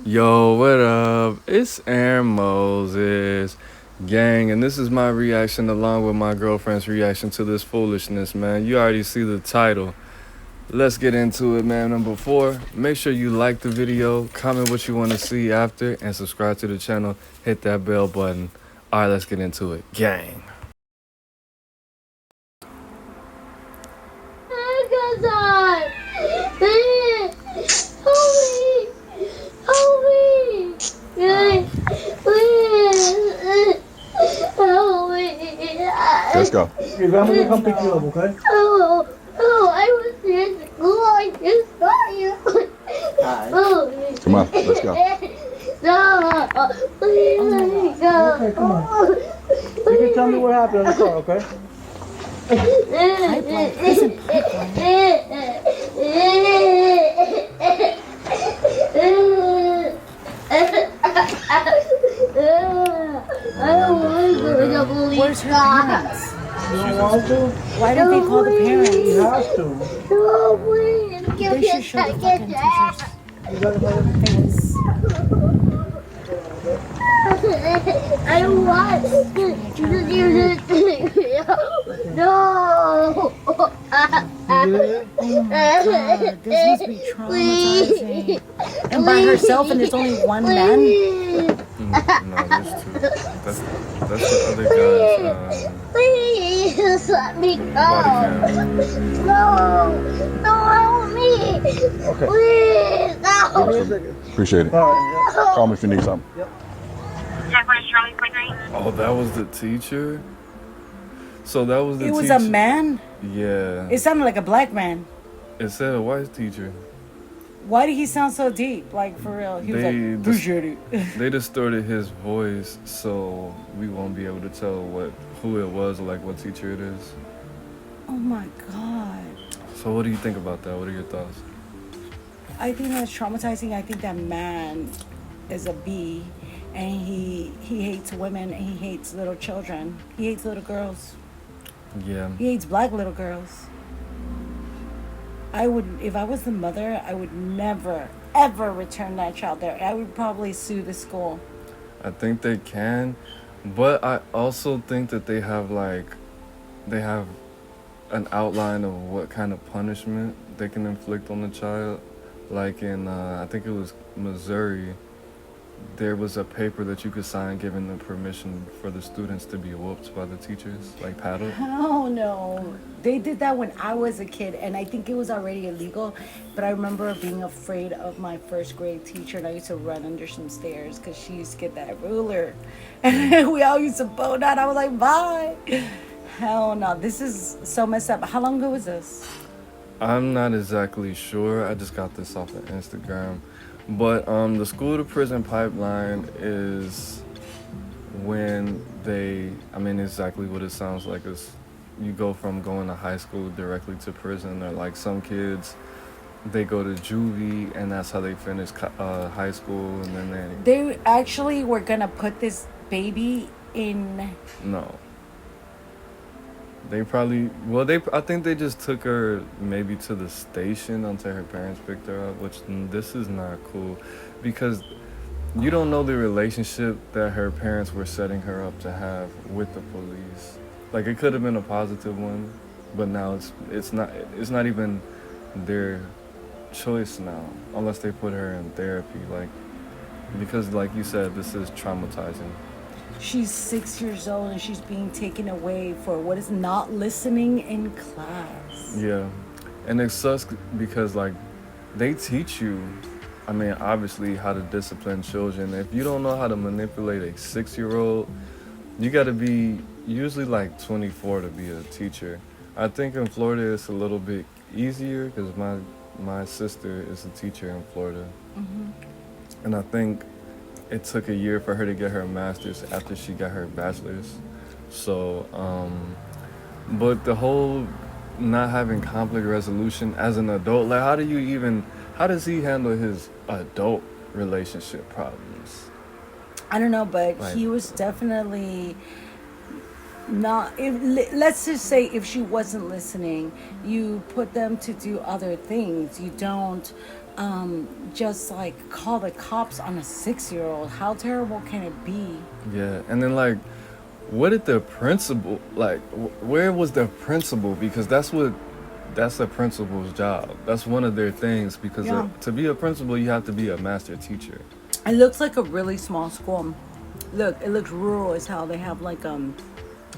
Yo, what up? It's Aaron Moses, gang, and this is my reaction along with my girlfriend's reaction to this foolishness, man. You already see the title. Let's get into it, man. Number four, make sure you like the video, comment what you want to see after, and subscribe to the channel. Hit that bell button. All right, let's get into it, gang. Let's go. Your grandma will come pick you up, okay? I was in school. I just got you. Come on, let's go. No, please let me go. Okay, come on. You can tell me what happened in the car, okay? I don't want to go to the police. Where's her parents? You don't want to? Why don't they call the parents? You have to. No, please. They should show the fucking teachers You gotta find face. I don't want to do this. No. Oh my god, this must be traumatizing. And by herself, and there's only one man? No, there's two. That's the other guy's Please let me go. body cam. No, help me. Okay. Please, no. Give me a second. Appreciate it. Alright, Call me if you need something. Oh, that was the teacher? So that was the It was teacher. a man? Yeah. It sounded like a black man. It said a white teacher. Why did he sound so deep? Like, for real. He was They like, appreciate it. They distorted his voice, so we won't be able to tell who it was or like what teacher it is. Oh my god. So what do you think about that? What are your thoughts? I think that's traumatizing. I think that man is a B, and he hates women, and he hates little children. He hates little girls. Yeah. He hates black little girls. If I was the mother, I would never, ever return that child there. I would probably sue the school. I think they can, but I also think that they have an outline of what kind of punishment they can inflict on the child. Like in, I think it was Missouri, there was a paper that you could sign giving the permission for the students to be whooped by the teachers, like paddled. Oh no. They did that when I was a kid, and I think it was already illegal, but I remember being afraid of my first grade teacher, and I used to run under some stairs because she used to get that ruler. And we all used to bow down. I was like, bye. Hell no. This is so messed up. How long ago was this? I'm not exactly sure. I just got this off of Instagram. But the school to prison pipeline is when exactly what it sounds like is you go from going to high school directly to prison, or like some kids, they go to juvie and that's how they finish high school, and then They actually were going to put this baby in... no. They probably, I think they just took her maybe to the station until her parents picked her up, which this is not cool because you don't know the relationship that her parents were setting her up to have with the police. Like, it could have been a positive one, but now it's not even their choice now, unless they put her in therapy, because like you said, this is traumatizing. She's 6 years old and she's being taken away for what is not listening in class. Yeah, and it sucks because like they teach you, obviously how to discipline children. If you don't know how to manipulate a 6-year-old, you got to be usually like 24 to be a teacher. I think in Florida it's a little bit easier because my sister is a teacher in Florida, and I think it took a year for her to get her master's after she got her bachelor's. So, but the whole not having conflict resolution as an adult, like how does he handle his adult relationship problems? I don't know, but he was definitely not. Let's just say if she wasn't listening, you put them to do other things. You don't just like call the cops on a 6-year-old. How terrible can it be? Yeah, and then like, what did the principal like? Where was the principal? Because that's the principal's job. That's one of their things. Because to be a principal, you have to be a master teacher. It looks like a really small school. Look, it looks rural as hell. They have like a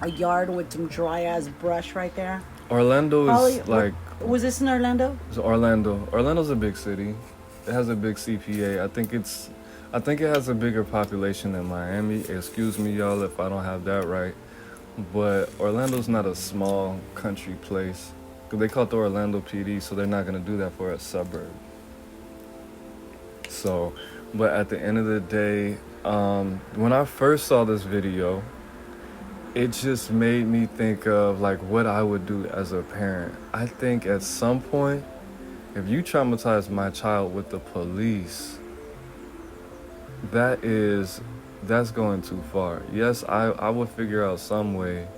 yard with some dry ass brush right there. Orlando is like. Was this in Orlando? It's Orlando. Orlando's a big city. It has a big CPA. I think it has a bigger population than Miami. Excuse me, y'all, if I don't have that right. But Orlando's not a small country place. They call it the Orlando PD, so they're not gonna do that for a suburb. So, but at the end of the day, when I first saw this video, it just made me think of like what I would do as a parent. I think at some point, if you traumatize my child with the police, that's going too far. Yes, I would figure out some way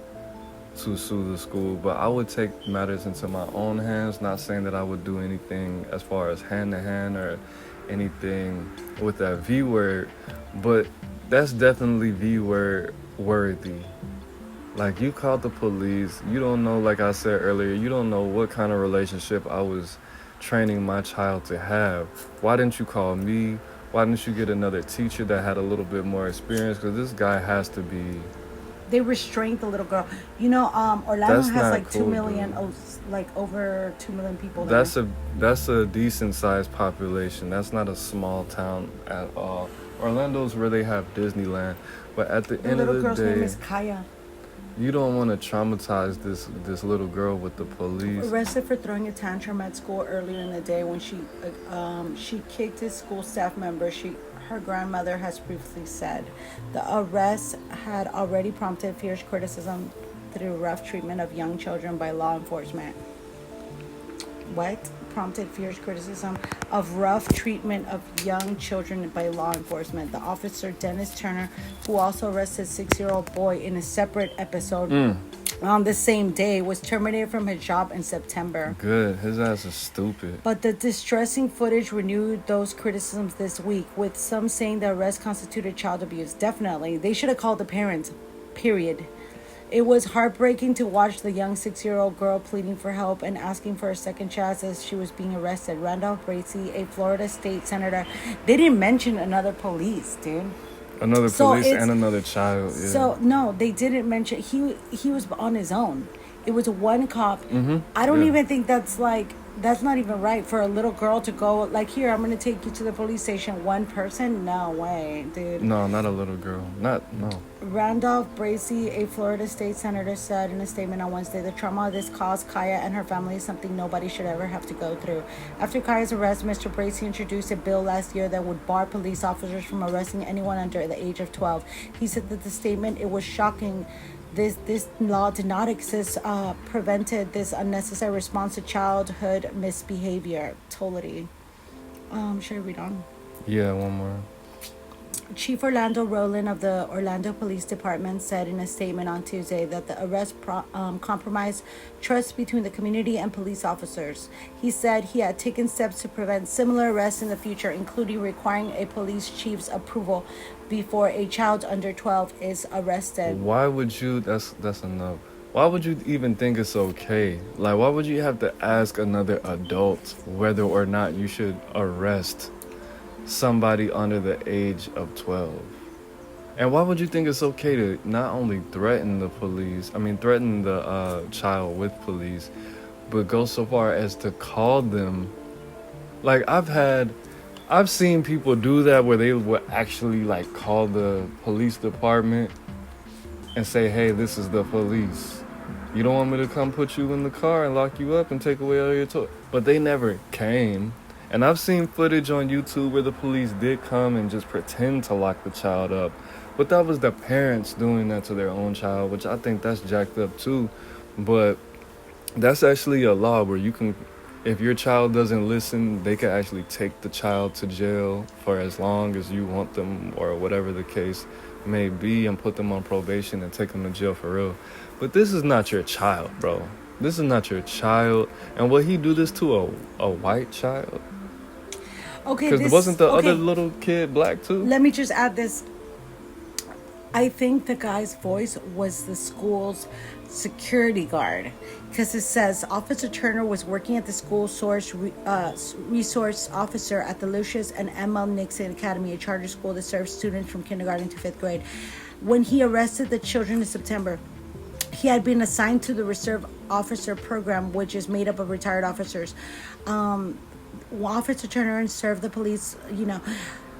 to sue the school, but I would take matters into my own hands. Not saying that I would do anything as far as hand-to-hand or anything with that V word, but that's definitely V word worthy. Like, you called the police, you don't know, like I said earlier, you don't know what kind of relationship I was training my child to have. Why didn't you call me? Why didn't you get another teacher that had a little bit more experience? Because this guy has to be... They restrained the little girl. You know, Orlando has like cool, 2 million, like over 2 million people there. That's a decent sized population. That's not a small town at all. Orlando's where they have Disneyland. But at the end of the day... The little girl's name is Kaya. You don't want to traumatize this little girl with the police. Arrested for throwing a tantrum at school earlier in the day when she kicked his school staff member. Her grandmother has previously said the arrest had already prompted fierce criticism through rough treatment of young children by law enforcement. What? Prompted fierce criticism of rough treatment of young children by law enforcement. The officer, Dennis Turner, who also arrested a 6-year-old boy in a separate episode on the same day, was terminated from his job in September. Good. His ass is stupid. But the distressing footage renewed those criticisms this week, with some saying the arrest constituted child abuse. Definitely. They should have called the parents. Period. It was heartbreaking to watch the young 6-year-old girl pleading for help and asking for a second chance as she was being arrested. Randolph Bracey, a Florida state senator. They didn't mention another police, dude. Another police and another child. Yeah. So, no, they didn't mention. He was on his own. It was one cop. I don't even think that's not even right for a little girl to go, like, here, I'm going to take you to the police station. One person? No way, dude. No, not a little girl. No. Randolph Bracey, a Florida state senator, said in a statement on Wednesday, the trauma this caused Kaya and her family is something nobody should ever have to go through. After Kaya's arrest, Mr. Bracey introduced a bill last year that would bar police officers from arresting anyone under the age of 12. He said that the statement, it was shocking. This law did not exist, prevented this unnecessary response to childhood misbehavior. Totally. Should I read on? Yeah, one more. Chief Orlando Rowland of the Orlando Police Department said in a statement on Tuesday that the arrest compromised trust between the community and police officers. He said he had taken steps to prevent similar arrests in the future, including requiring a police chief's approval before a child under 12 is arrested. Why would you, that's enough. Why would you even think it's okay? Like, why would you have to ask another adult whether or not you should arrest somebody under the age of 12? And why would you think it's okay to not only threaten the child with police, but go so far as to call them? Like, I've seen people do that where they would actually like call the police department and say, hey, this is the police. You don't want me to come put you in the car and lock you up and take away all your toys? But they never came. And I've seen footage on YouTube where the police did come and just pretend to lock the child up. But that was the parents doing that to their own child, which I think that's jacked up too. But that's actually a law where you can, if your child doesn't listen, they can actually take the child to jail for as long as you want them, or whatever the case may be, and put them on probation and take them to jail for real. But this is not your child, bro. This is not your child. And will he do this to a white child? Okay, Because wasn't the other little kid black too? Let me just add this. I think the guy's voice was the school's security guard, because it says Officer Turner was working at the school resource officer at the Lucius and M.L. Nixon Academy, a charter school that serves students from kindergarten to 5th grade. When he arrested the children in September, he had been assigned to the reserve officer program, which is made up of retired officers. Officer Turner served the police,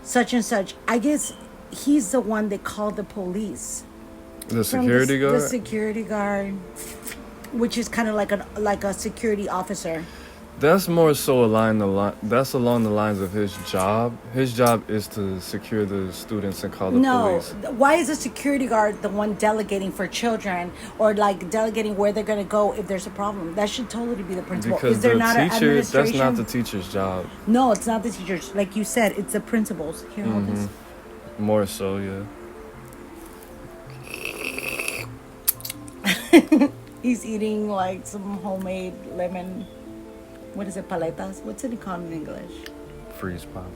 such and such. I guess he's the one that called the police. The security guard? The security guard, which is kind of like a security officer. That's more so that's along the lines of his job. His job is to secure the students and call the police. No, why is the security guard the one delegating for children, or like delegating where they're going to go if there's a problem? That should totally be the principal. Because is there the not an teacher, administration? that's not the teacher's job. No, it's not the teachers. Like you said, it's the principals. Here, hold this. More so, yeah. He's eating like some homemade lemon. What is it, paletas? What's it called in English? Freeze pop.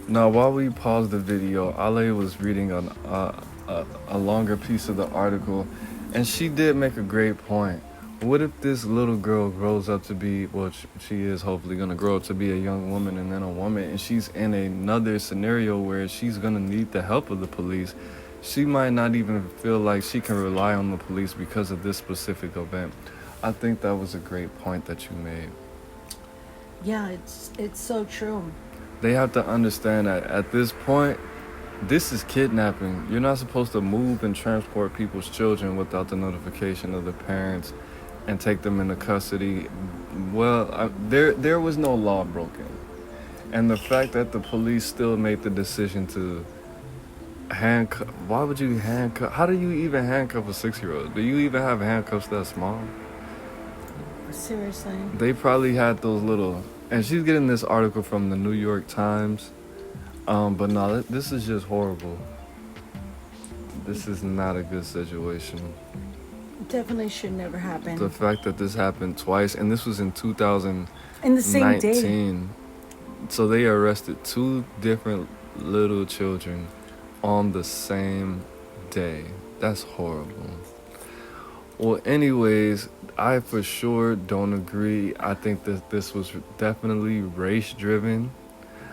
Now, while we paused the video, Ale was reading a longer piece of the article, and she did make a great point. What if this little girl grows up to be, well, she is hopefully going to grow up to be a young woman and then a woman, and she's in another scenario where she's going to need the help of the police. She might not even feel like she can rely on the police because of this specific event. I think that was a great point that you made. Yeah, it's so true. They have to understand that at this point, this is kidnapping. You're not supposed to move and transport people's children without the notification of the parents and take them into custody. Well, there was no law broken. And the fact that the police still made the decision to handcuff, why would you handcuff? How do you even handcuff a 6-year-old? Do you even have handcuffs that small? Seriously. They probably had those little, and she's getting this article from the New York Times. But no, this is just horrible. This is not a good situation. Definitely should never happen. The fact that this happened twice, and this was in 2019. In the same day. So they arrested 2 different little children on the same day. That's horrible. Well, anyways, I for sure don't agree. I think that this was definitely race-driven.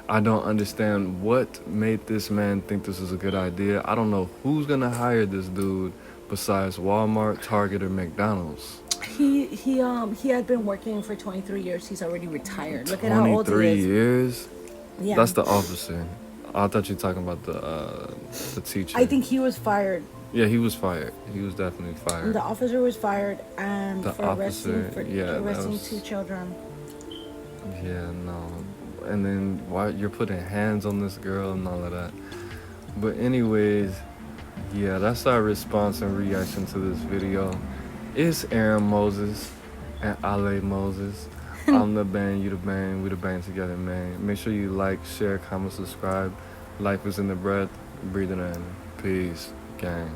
I don't understand what made this man think this is a good idea. I don't know who's gonna hire this dude besides Walmart, Target, or McDonald's. He had been working for 23 years. He's already retired. Look at how old he 23 is. years? Yeah. That's the officer. I thought you were talking about the teacher. I think he was fired. Yeah, he was fired. He was definitely fired. The officer was fired, and The for officer, arresting was- 2 children. Yeah, no. And then why you're putting hands on this girl and all of that. But anyways, yeah, that's our response and reaction to this video. It's Aaron Moses and Ale Moses. I'm the band, you the band, we the band together, man. Make sure you like, share, comment, subscribe. Life is in the breath, breathe it in. Peace, gang.